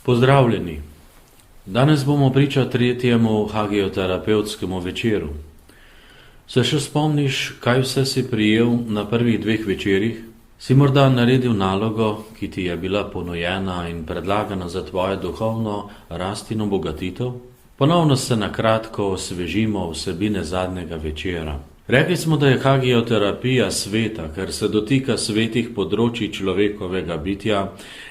Pozdravljeni! Danes bomo priča tretjemu hagioterapevtskemu večeru. Se še spomniš, kaj vse si prijel na prvih 2 večerih? Si morda naredil nalogo, ki ti je bila ponujena in predlagana za tvoje duhovno rast in obogatitev? Ponovno se na kratko osvežimo vsebine zadnjega večera. Rekli smo, da je hagioterapija sveta, ker se dotika svetih področij človekovega bitja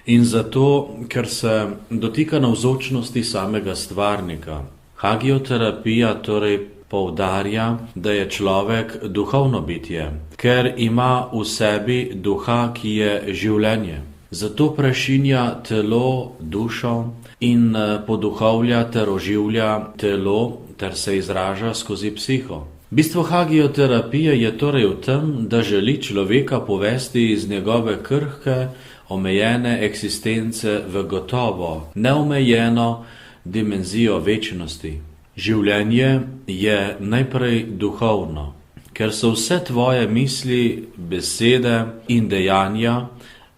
in zato, ker se dotika navzočnosti samega stvarnika. Hagioterapija torej poudarja, da je človek duhovno bitje, ker ima v sebi duha, ki je življenje. Zato prešinja telo, dušo in poduhovlja ter oživlja telo ter se izraža skozi psiho. Bistvo hagioterapije je torej v tem, da želi človeka povesti iz njegove krhke, omejene eksistence v gotovo, neomejeno dimenzijo večnosti. Življenje je najprej duhovno, ker so vse tvoje misli, besede in dejanja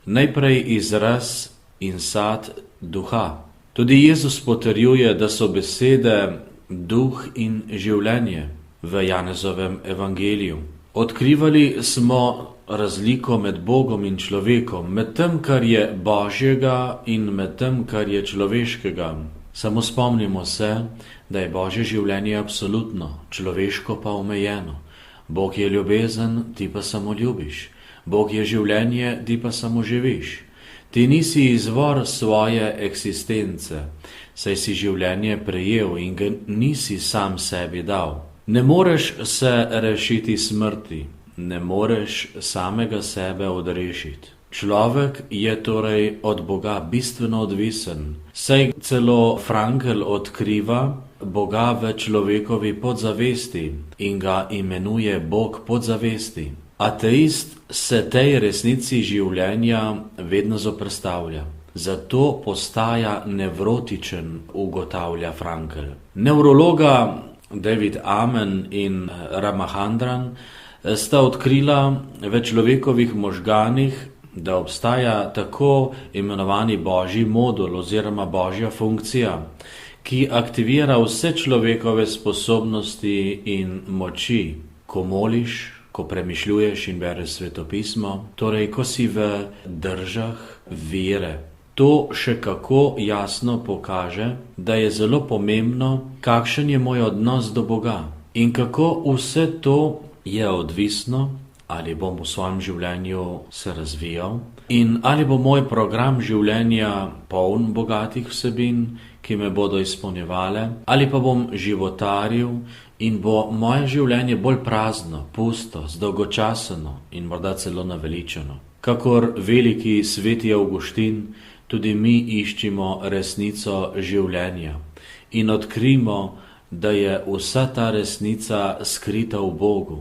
najprej izraz in sad duha. Tudi Jezus potrjuje, da so besede duh in življenje. V Janezovem evangeliju. Odkrivali smo razliko med Bogom in človekom, med tem, kar je Božjega in med tem, kar je človeškega. Samo spomnimo se, da je Božje življenje absolutno, človeško pa omejeno. Bog je ljubezen, ti pa samo ljubiš. Bog je življenje, ti pa samo živiš. Ti nisi izvor svoje eksistence, saj si življenje prejel in ga nisi sam sebi dal. Ne moreš se rešiti smrti, ne moreš samega sebe odrešiti. Človek je torej od Boga bistveno odvisen, saj celo Frankl odkriva Boga v človekovi podzavesti in ga imenuje Bog podzavesti. Ateist se tej resnici življenja vedno zoperstavlja. Zato postaja nevrotičen, ugotavlja Frankl. Nevrologa David Amen in Ramachandran sta odkrila v človekovih možganih, da obstaja tako imenovani božji modul oziroma božja funkcija, ki aktivira vse človekove sposobnosti in moči. Ko moliš, ko premišljuješ in bereš svetopismo, torej ko si v držah vere. To še kako jasno pokaže, da je zelo pomembno, kakšen je moj odnos do Boga in kako vse to je odvisno, ali bom v svojem življenju se razvijal in ali bo moj program življenja poln bogatih vsebin, ki me bodo izpolnjevale, ali pa bom životaril in bo moje življenje bolj prazno, pusto, zdolgočaseno in morda celo naveličano. Kakor veliki sveti Avguštin, tudi mi iščimo resnico življenja in odkrimo, da je vsa ta resnica skrita v Bogu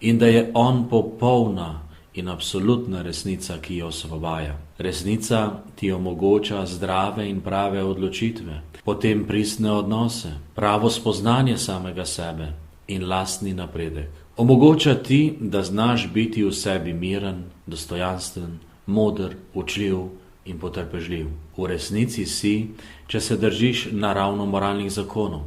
in da je On popolna in absolutna resnica, ki jo osvobaja. Resnica ti omogoča zdrave in prave odločitve, potem pristne odnose, pravo spoznanje samega sebe in lastni napredek. Omogoča ti, da znaš biti v sebi miren, dostojanstven, moder, učljiv in potrpežljiv. V resnici si, če se držiš naravno moralnih zakonov,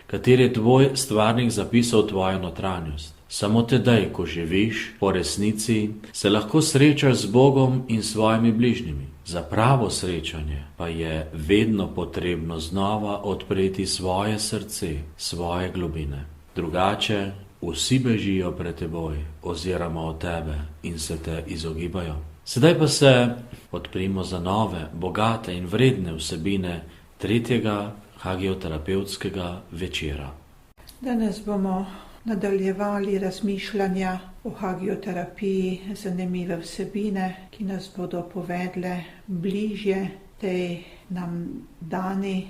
kater je tvoj stvarnik zapisal tvojo notranjost. Samo tedaj, ko živiš po resnici, se lahko srečaš z Bogom in svojimi bližnjimi. Za pravo srečanje pa je vedno potrebno znova odpreti svoje srce, svoje globine. Drugače vsi bežijo pred teboj oziroma od tebe in se te izogibajo. Sedaj pa se odprimo za nove, bogate in vredne vsebine tretjega hagioterapevtskega večera. Danes bomo nadaljevali razmišljanja o hagioterapiji, zanimive vsebine, ki nas bodo povedle bližje tej nam dani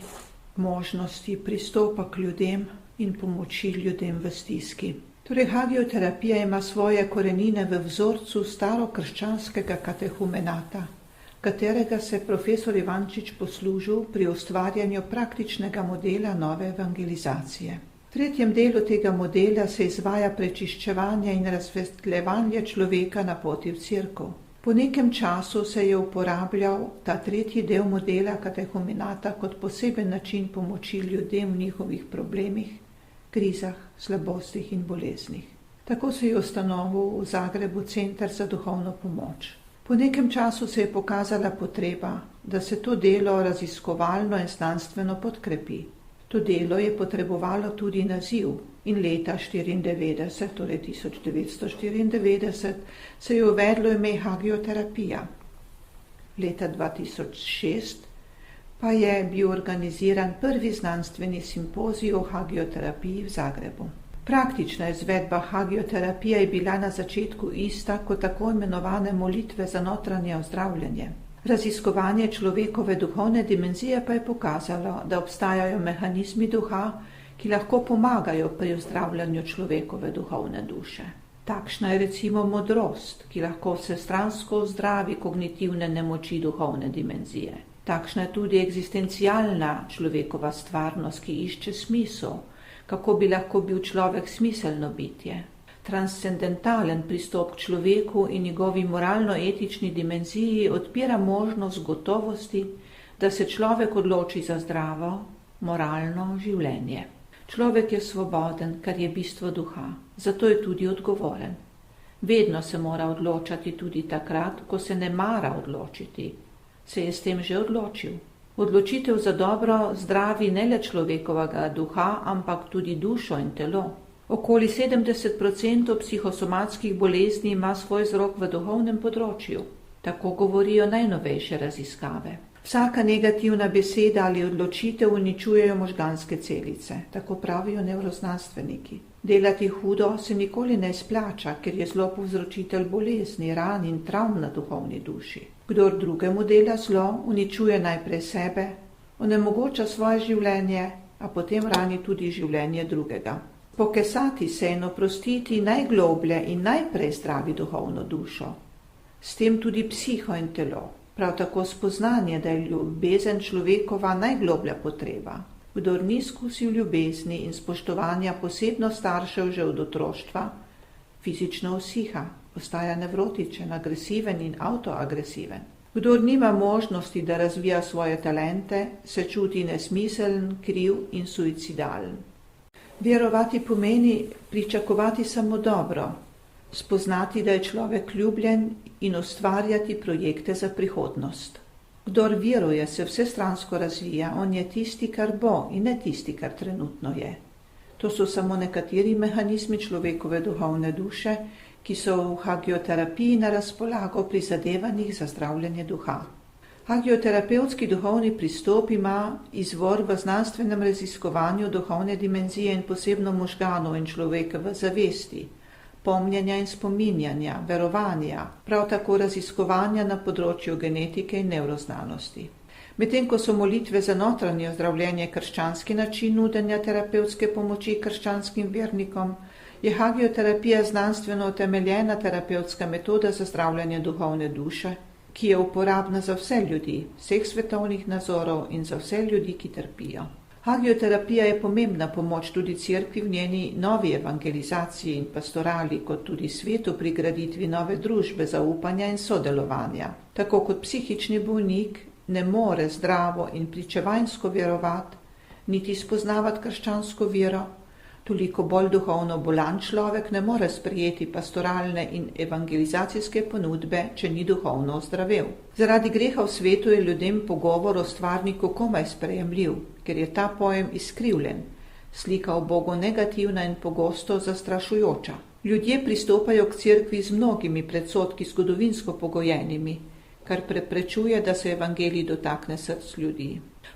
možnosti pristopa k ljudem in pomoči ljudem v stiski. Torej, hagioterapija ima svoje korenine v vzorcu starokrščanskega katehumenata, katerega se profesor Ivančič poslužil pri ustvarjanju praktičnega modela nove evangelizacije. V tretjem delu tega modela se izvaja prečiščevanje in razsvetljevanje človeka na poti v cerkev. Po nekem času se je uporabljal ta tretji del modela katehumenata kot poseben način pomoči ljudem v njihovih problemih, krizah, slabostih in boleznih. Tako se je ustanovil v Zagrebu Center za duhovno pomoč. Po nekem času se je pokazala potreba, da se to delo raziskovalno in znanstveno podkrepi. To delo je potrebovalo tudi naziv in leta 1994, se je uvedlo ime hagioterapija. Leta 2006 pa je bil organiziran prvi znanstveni simpozij o hagioterapiji v Zagrebu. Praktična izvedba hagioterapije je bila na začetku ista kot tako imenovane molitve za notranje ozdravljanje. Raziskovanje človekove duhovne dimenzije pa je pokazalo, da obstajajo mehanizmi duha, ki lahko pomagajo pri ozdravljanju človekove duhovne duše. Takšna je recimo modrost, ki lahko vsestransko ozdravi kognitivne nemoči duhovne dimenzije. Takšna je tudi eksistencialna človekova stvarnost, ki išče smisel, kako bi lahko bil človek smiselno bitje. Transcendentalen pristop k človeku in njegovi moralno-etični dimenziji odpira možnost gotovosti, da se človek odloči za zdravo, moralno življenje. Človek je svoboden, kar je bistvo duha, zato je tudi odgovoren. Vedno se mora odločati tudi takrat, ko se ne mara odločiti. Se je s tem že odločil. Odločitev za dobro zdravi ne le človekovega duha, ampak tudi dušo in telo. Okoli 70% psihosomatskih bolezni ima svoj vzrok v duhovnem področju. Tako govorijo najnovejše raziskave. Vsaka negativna beseda ali odločitev uničujejo možganske celice, tako pravijo nevroznanstveniki. Delati hudo se nikoli ne splača, ker je zlo povzročitelj bolezni, ran in travm na duhovni duši. Kdor drugemu dela zlo, uničuje najprej sebe, onemogoča svoje življenje, a potem rani tudi življenje drugega. Pokesati se in oprostiti najgloblje in najprej zdravi duhovno dušo, s tem tudi psiho in telo. Prav tako spoznanje, da je ljubezen človekova najgloblja potreba. Kdor ni izkusil ljubezni in spoštovanja posebno staršev že od otroštva, fizično usiha, postaja nevrotičen, agresiven in avtoagresiven. Kdor nima možnosti, da razvija svoje talente, se čuti nesmiseln, kriv in suicidalen. Verovati pomeni pričakovati samo dobro, spoznati, da je človek ljubljen in ustvarjati projekte za prihodnost. Kdor veruje, se vsestransko razvija, on je tisti, kar bo in ne tisti, kar trenutno je. To so samo nekateri mehanizmi človekove duhovne duše, ki so v hagioterapiji na razpolago pri zadevanjih za zdravljenje duha. Hagioterapevtski duhovni pristop ima izvor v znanstvenem raziskovanju duhovne dimenzije in posebno možganov in človekove zavesti, pomnjenja in spominjanja, verovanja, prav tako raziskovanja na področju genetike in nevroznanosti. Medtem ko so molitve za notranje ozdravljenje krščanski način nudenja terapevtske pomoči krščanskim vernikom, je hagioterapija znanstveno utemeljena terapevtska metoda za zdravljenje duhovne duše, ki je uporabna za vse ljudi, vseh svetovnih nazorov in za vse ljudi, ki trpijo. Hagioterapija je pomembna pomoč tudi cerkvi v njeni novi evangelizaciji in pastorali, kot tudi svetu pri graditvi nove družbe zaupanja in sodelovanja. Tako kot psihični bolnik ne more zdravo in pričevanjsko verovati, niti spoznavati krščansko vero, toliko bolj duhovno bolan človek ne more sprejeti pastoralne in evangelizacijske ponudbe, če ni duhovno ozdravel. Zaradi greha v svetu je ljudem pogovor o stvarniku komaj sprejemljiv, ker je ta pojem izkrivljen, slika o Bogu negativna in pogosto zastrašujoča. Ljudje pristopajo k cerkvi z mnogimi predsodki zgodovinsko pogojenimi, kar preprečuje, da se evangelij dotakne src ljudi.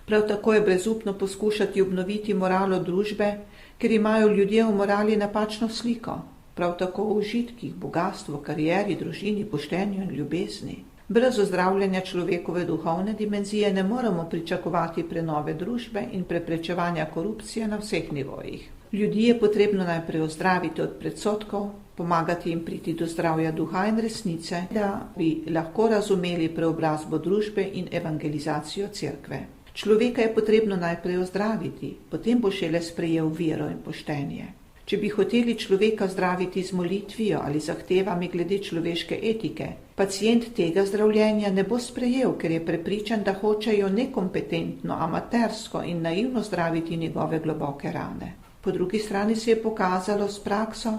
Prav tako je brezupno poskušati obnoviti moralo družbe, ker imajo ljudje v morali napačno sliko, prav tako v užitkih, bogastvu, karieri, družini, poštenju in ljubezni. Brez ozdravljanja človekove duhovne dimenzije ne moremo pričakovati prenove družbe in preprečevanja korupcije na vseh nivojih. Ljudi je potrebno najprej ozdraviti od predsodkov, pomagati jim priti do zdravja duha in resnice, da bi lahko razumeli preobrazbo družbe in evangelizacijo cerkve. Človeka je potrebno najprej ozdraviti, potem bo šele sprejel vero in poštenje. Če bi hoteli človeka zdraviti z molitvijo ali zahtevami glede človeške etike, pacient tega zdravljenja ne bo sprejel, ker je prepričan, da hočejo nekompetentno, amatersko in naivno zdraviti njegove globoke rane. Po drugi strani se je pokazalo s prakso,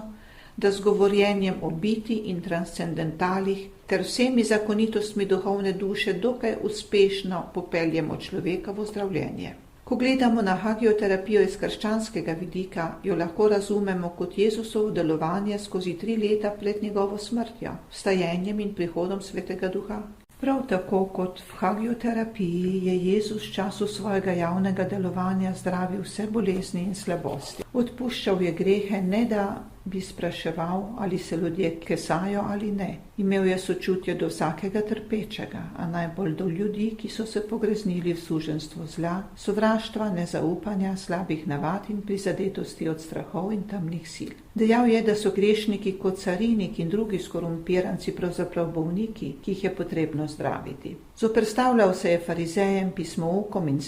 da z govorjenjem o biti in transcendentalih ter vsemi zakonitostmi duhovne duše dokaj uspešno popeljemo človeka v zdravljenje. Ko gledamo na hagioterapijo iz krščanskega vidika, jo lahko razumemo kot Jezusovo delovanje skozi 3 leta pred njegovo smrtjo, vstajenjem in prihodom Svetega Duha. Prav tako kot v hagioterapiji je Jezus v času svojega javnega delovanja zdravil vse bolezni in slabosti. Odpuščal je grehe, ne da bi spraševal, ali se ljudje kesajo ali ne. Imel je sočutje do vsakega trpečega, a najbolj do ljudi, ki so se pogreznili v suženjstvo zla, sovraštva, nezaupanja, slabih navad in prizadetosti od strahov in temnih sil. Dejal je, da so grešniki kot carinik in drugi skorumpiranci pravzaprav bolniki, ki jih je potrebno zdraviti. Zoperstavljal se je farizejem, pismoukom in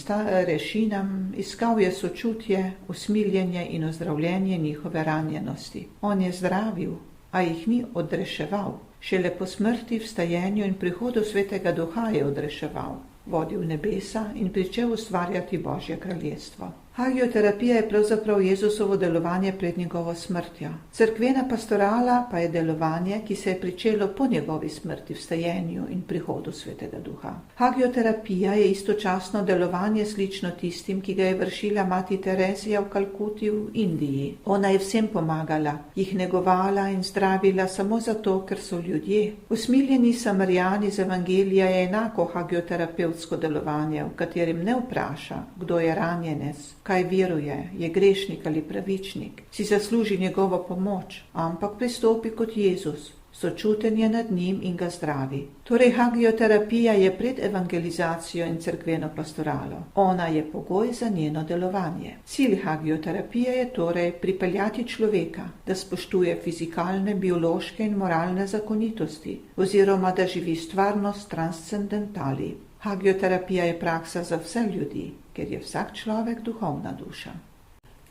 rešinam, iskal je sočutje, usmiljenje in ozdravljenje njihove ranjenosti. On je zdravil, a jih ni odreševal. Šele po smrti, vstajenju in prihodu Svetega Duha je odreševal, vodil nebesa in pričel ustvarjati Božje kraljestvo. Hagioterapija je pravzaprav Jezusovo delovanje pred njegovo smrtjo. Cerkvena pastorala pa je delovanje, ki se je pričelo po njegovi smrti, vstajenju in prihodu Svetega Duha. Hagioterapija je istočasno delovanje slično tistim, ki ga je vršila mati Terezija v Kalkuti v Indiji. Ona je vsem pomagala, jih negovala in zdravila samo zato, ker so ljudje. Usmiljeni Samarijani z Evangelija je enako hagioterapevtsko delovanje, v katerem ne vpraša, kdo je ranjenec, kaj veruje, je grešnik ali pravičnik, si zasluži njegovo pomoč, ampak pristopi kot Jezus, sočuten je nad njim in ga zdravi. Torej, hagioterapija je pred evangelizacijo in cerkveno pastoralo. Ona je pogoj za njeno delovanje. Cilj hagioterapije je torej pripeljati človeka, da spoštuje fizikalne, biološke in moralne zakonitosti, oziroma da živi stvarnost transcendentali. Hagioterapija je praksa za vse ljudi, ker je vsak človek duhovna duša.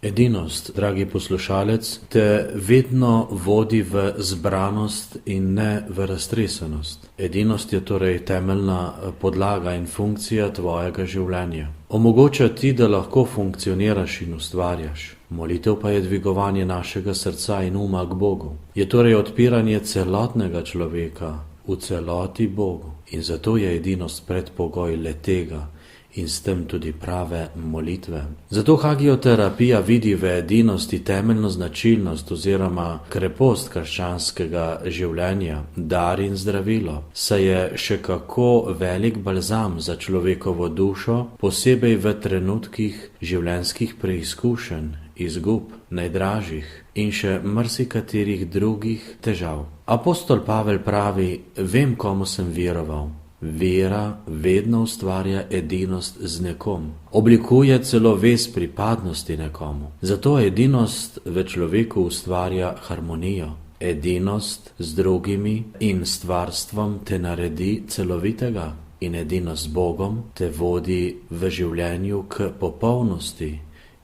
Edinost, dragi poslušalec, te vedno vodi v zbranost in ne v raztresenost. Edinost je torej temeljna podlaga in funkcija tvojega življenja. Omogoča ti, da lahko funkcioniraš in ustvarjaš. Molitev pa je dvigovanje našega srca in uma k Bogu. Je torej odpiranje celotnega človeka v celoti Bogu. In zato je edinost predpogoj le-tega in s tem tudi prave molitve. Zato hagioterapija vidi v edinosti temeljno značilnost oziroma krepost krščanskega življenja, dar in zdravilo, saj je še kako velik balzam za človekovo dušo, posebej v trenutkih življenjskih preizkušenj, izgub, najdražjih in še marsikaterih drugih težav. Apostol Pavel pravi, vem, komu sem veroval. Vera vedno ustvarja edinost z nekom. Oblikuje celo vez pripadnosti nekomu. Zato edinost v človeku ustvarja harmonijo. Edinost z drugimi in stvarstvom te naredi celovitega. In edinost z Bogom te vodi v življenju k popolnosti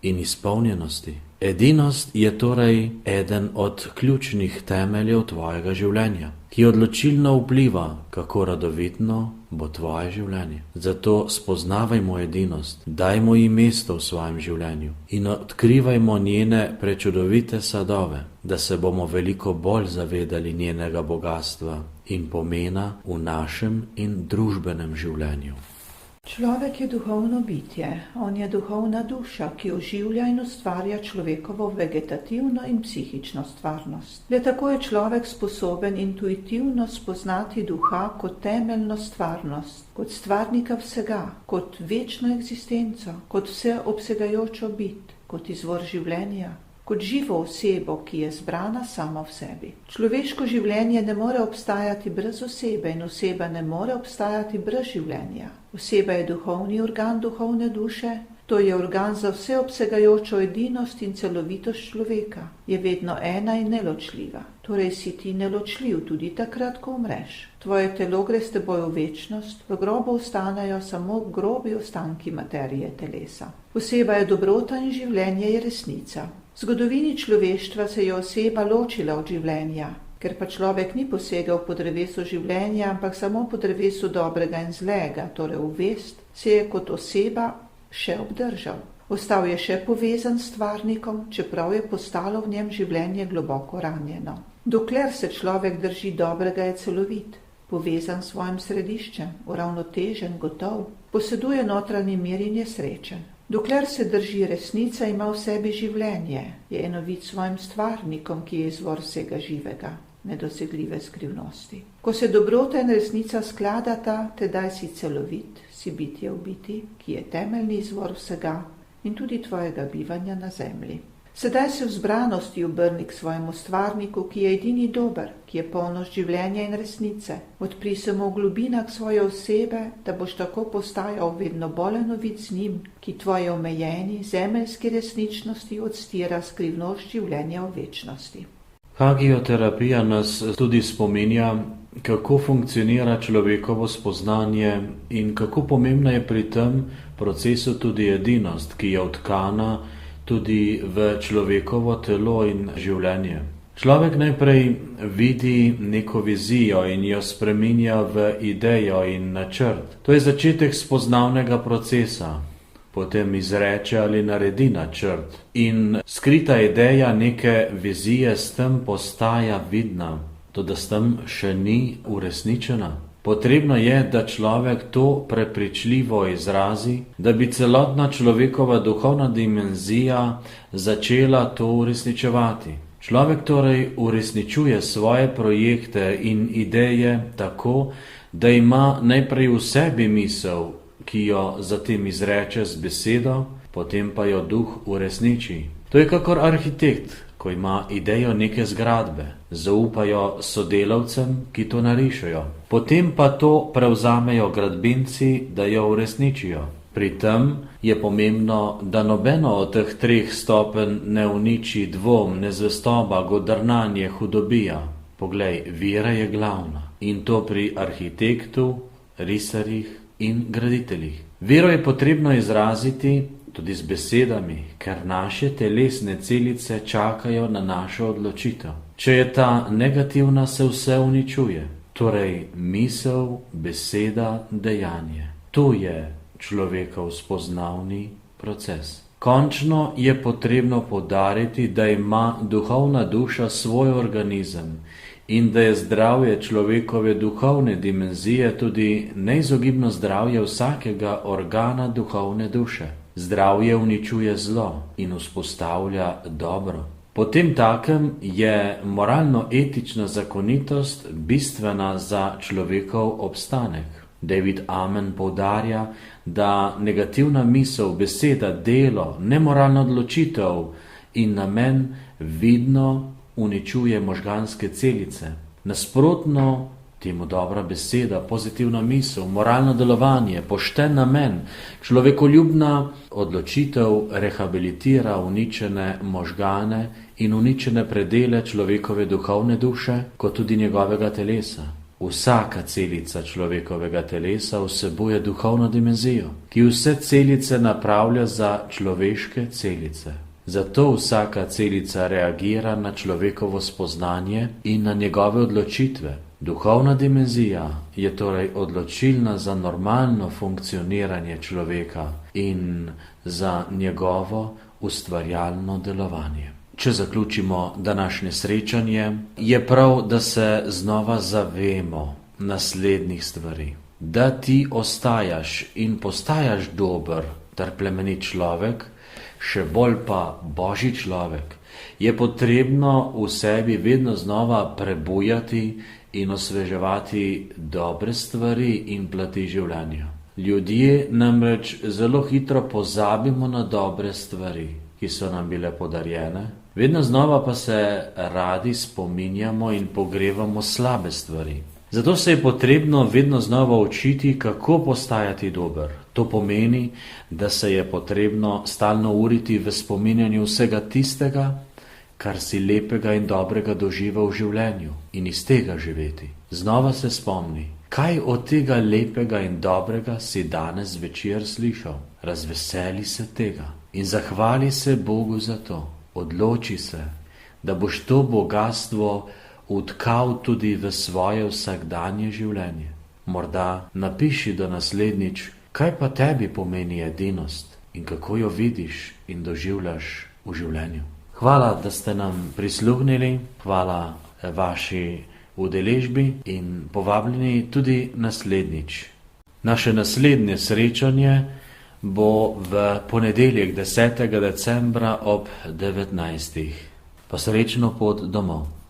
in izpolnjenosti. Edinost je torej eden od ključnih temeljev tvojega življenja, ki odločilno vpliva, kako radovitno bo tvoje življenje. Zato spoznavajmo edinost, dajmo ji mesto v svojem življenju in odkrivajmo njene prečudovite sadove, da se bomo veliko bolj zavedali njenega bogastva in pomena v našem in družbenem življenju. Človek je duhovno bitje, on je duhovna duša, ki oživlja in ustvarja človekovo vegetativno in psihično stvarnost. Le tako je človek sposoben intuitivno spoznati duha kot temeljno stvarnost, kot stvarnika vsega, kot večno eksistenco, kot vseobsegajočo bit, kot izvor življenja, kot živo osebo, ki je zbrana sama v sebi. Človeško življenje ne more obstajati brez osebe in oseba ne more obstajati brez življenja. Oseba je duhovni organ duhovne duše, to je organ za vseobsegajočo edinost in celovitost človeka, je vedno ena in neločljiva. torej si ti neločljiv tudi takrat, ko umreš. Tvoje telo gre s teboj v večnost, v grobu ostanejo samo grobi ostanki materije telesa. Oseba je dobrota in življenje je resnica. V zgodovini človeštva se je oseba ločila od življenja, ker pa človek ni posegal po drevesu življenja, ampak samo po drevesu dobrega in zlega, torej v vest, se je kot oseba še obdržal. Ostal je še povezan s stvarnikom, čeprav je postalo v njem življenje globoko ranjeno. Dokler se človek drži dobrega, je celovit, povezan s svojim središčem, uravnotežen, gotov, poseduje notranji mir in je srečen. Dokler se drži resnica, ima v sebi življenje, je enovit svojim stvarnikom, ki je izvor vsega živega, nedosegljive skrivnosti. Ko se dobrota in resnica skladata, tedaj si celovit, si bitje v biti, ki je temeljni izvor vsega in tudi tvojega bivanja na zemlji. Sedaj se v zbranosti obrni k svojemu stvarniku, ki je edini dober, ki je polnost življenja in resnice. Odpri se mu v globinah svoje osebe, da boš tako postajal vedno bolj enovit z njim, ki tvoje omejeni zemeljski resničnosti odstira skrivnost življenja v večnosti. Hagioterapija nas tudi spominja, kako funkcionira človekovo spoznanje in kako pomembna je pri tem procesu tudi edinost, ki je vtkana tudi v človekovo telo in življenje. Človek najprej vidi neko vizijo in jo spreminja v idejo in načrt. To je začetek spoznavnega procesa. Potem izreče ali naredi načrt in skrita ideja neke vizije s tem postaja vidna, toda s tem še ni uresničena. Potrebno je, da človek to prepričljivo izrazi, da bi celotna človekova duhovna dimenzija začela to uresničevati. Človek torej uresničuje svoje projekte in ideje tako, da ima najprej v sebi misel, ki jo zatem izreče z besedo, potem pa jo duh uresniči. To je kakor arhitekt, ko ima idejo neke zgradbe, zaupajo sodelavcem, ki to narišejo. Potem pa to prevzamejo gradbinci, da jo uresničijo. Pri tem je pomembno, da nobeno od teh treh stopenj ne uniči dvom, nezvestoba, godrnanje, hudobija. Poglej, vera je glavna in to pri arhitektu, risarjih in graditeljih. Vero je potrebno izraziti tudi z besedami, ker naše telesne celice čakajo na našo odločitev. Če je ta negativna, se vse uničuje. Torej, misel, beseda, dejanje. To je človekov spoznavni proces. Končno je potrebno poudariti, da ima duhovna duša svoj organizem in da je zdravje človekove duhovne dimenzije tudi neizogibno zdravje vsakega organa duhovne duše. Zdravje uničuje zlo in vzpostavlja dobro. Potem takem je moralno-etična zakonitost bistvena za človekov obstanek. David Amen poudarja, da negativna misel, beseda, delo, nemoralna odločitev in namen vidno uničuje možganske celice. Nasprotno temu dobra beseda, pozitivna misel, moralno delovanje, pošten namen, človekoljubna odločitev rehabilitira uničene možgane in uničene predele človekove duhovne duše, kot tudi njegovega telesa. Vsaka celica človekovega telesa vsebuje duhovno dimenzijo, ki vse celice napravlja za človeške celice. Zato vsaka celica reagira na človekovo spoznanje in na njegove odločitve. Duhovna dimenzija je torej odločilna za normalno funkcioniranje človeka in za njegovo ustvarjalno delovanje. Če zaključimo današnje srečanje, je prav, da se znova zavemo naslednjih stvari. Da ti ostajaš in postajaš dober ter plemenit človek, še bolj pa Božji človek, je potrebno v sebi vedno znova prebujati in osveževati dobre stvari in plati življenja. Ljudje namreč zelo hitro pozabimo na dobre stvari, ki so nam bile podarjene, vedno znova pa se radi spominjamo in pogrevamo slabe stvari. Zato se je potrebno vedno znova učiti, kako postajati dober. To pomeni, da se je potrebno stalno uriti v spominjanju vsega tistega, kar si lepega in dobrega doživel v življenju in iz tega živeti. Znova se spomni, kaj od tega lepega in dobrega si danes večer slišal. Razveseli se tega in zahvali se Bogu za to. Odloči se, da boš to bogastvo utkal tudi v svoje vsakdanje življenje. Morda napiši do naslednjič, kaj pa tebi pomeni edinost in kako jo vidiš in doživljaš v življenju. Hvala, da ste nam prisluhnili, hvala vaši udeležbi in povabljeni tudi naslednjič. Naše naslednje srečanje bo v ponedeljek 10. decembra ob 19. Pa srečno pot domov.